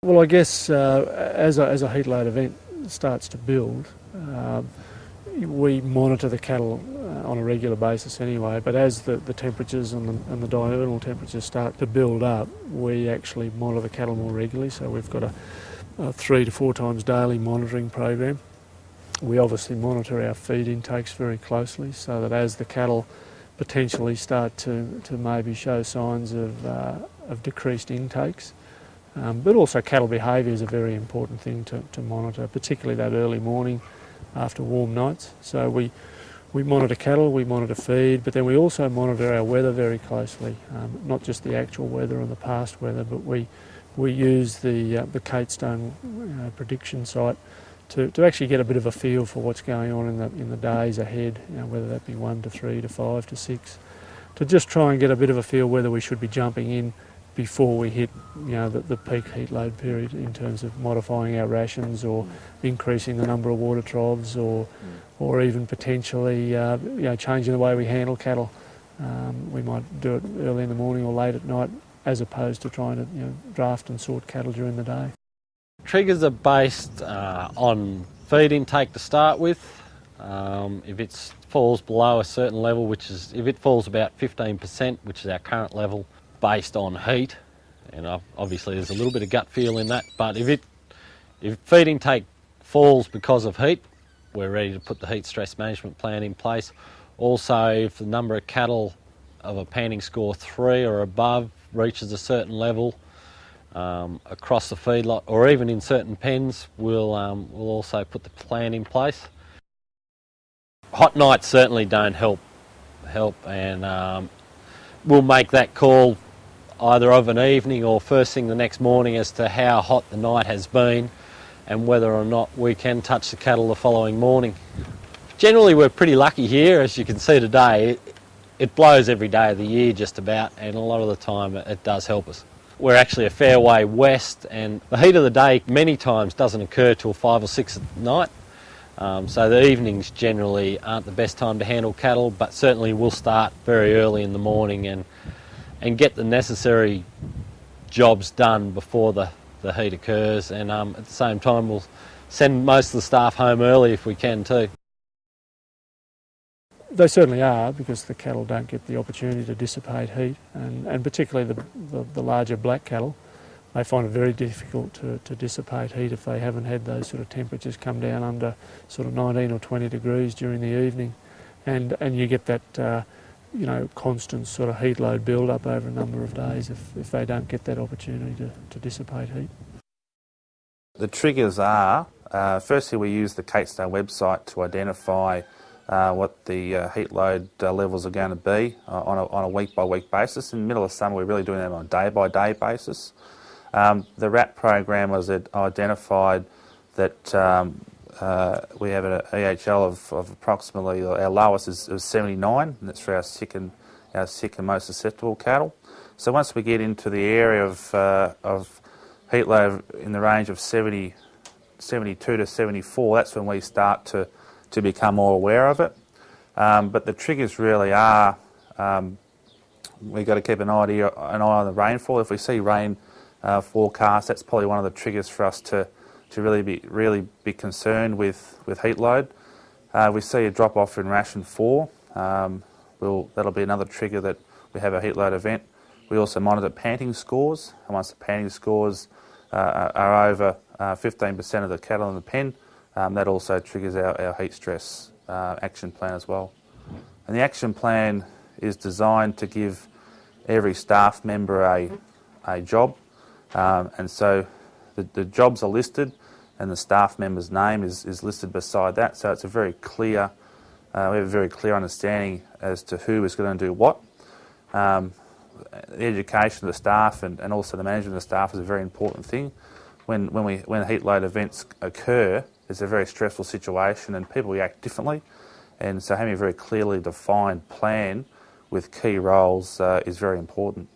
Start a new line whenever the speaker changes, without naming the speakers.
Well, I guess as a heat load event starts to build, we monitor the cattle on a regular basis anyway, but as the temperatures and the diurnal temperatures start to build up, we actually monitor the cattle more regularly. So we've got a 3 to 4 times daily monitoring program. We obviously monitor our feed intakes very closely so that as the cattle potentially start to maybe show signs of decreased intakes, but also cattle behaviour is a very important thing to monitor, particularly that early morning after warm nights. So we monitor cattle, we monitor feed, but then we also monitor our weather very closely, not just the actual weather and the past weather, but we use the Catestone prediction site to actually get a bit of a feel for what's going on in the days ahead, whether that be 1 to 3 to 5 to 6, to just try and get a bit of a feel whether we should be jumping in before we hit the peak heat load period in terms of modifying our rations or increasing the number of water troughs or even potentially changing the way we handle cattle. We might do it early in the morning or late at night as opposed to trying to draft and sort cattle during the day.
Triggers are based on feed intake to start with. If it falls below a certain level, if it falls about 15%, which is our current level, based on heat, and obviously there's a little bit of gut feel in that, but if feed intake falls because of heat, we're ready to put the heat stress management plan in place. Also, if the number of cattle of a panting score 3 or above reaches a certain level across the feedlot or even in certain pens, we'll also put the plan in place. Hot nights certainly don't help, and we'll make that call either of an evening or first thing the next morning as to how hot the night has been and whether or not we can touch the cattle the following morning. Generally we're pretty lucky here, as you can see today. It blows every day of the year just about, and a lot of the time it does help us. We're actually a fair way west, and the heat of the day many times doesn't occur till 5 or 6 at night. So the evenings generally aren't the best time to handle cattle, but certainly we'll start very early in the morning and get the necessary jobs done before the heat occurs, and at the same time we'll send most of the staff home early if we can too.
They certainly are, because the cattle don't get the opportunity to dissipate heat, and particularly the larger black cattle, they find it very difficult to dissipate heat if they haven't had those sort of temperatures come down under sort of 19 or 20 degrees during the evening, and you get that constant sort of heat load build up over a number of days if they don't get that opportunity to dissipate heat.
The triggers are, firstly we use the Catestone website to identify what the heat load levels are going to be on a week-by-week basis. In the middle of summer we're really doing that on a day-by-day basis. The RAP program was identified that we have an EHL of approximately, our lowest is 79, and that's for our sick and most susceptible cattle. So once we get into the area of heat load in the range of 72 to 74, that's when we start to become more aware of it. But the triggers really are, we've got to keep an eye on the rainfall. If we see rain forecast, that's probably one of the triggers for us to really be concerned with heat load. We see a drop off in ration 4. That'll be another trigger that we have a heat load event. We also monitor panting scores, and once the panting scores are over 15% of the cattle in the pen, that also triggers our heat stress action plan as well. And the action plan is designed to give every staff member a job, and so the jobs are listed and the staff member's name is listed beside that, so it's a very clear, we have a very clear understanding as to who is going to do what. The education of the staff and also the management of the staff is a very important thing. When heat load events occur, it's a very stressful situation and people react differently, and so having a very clearly defined plan with key roles is very important.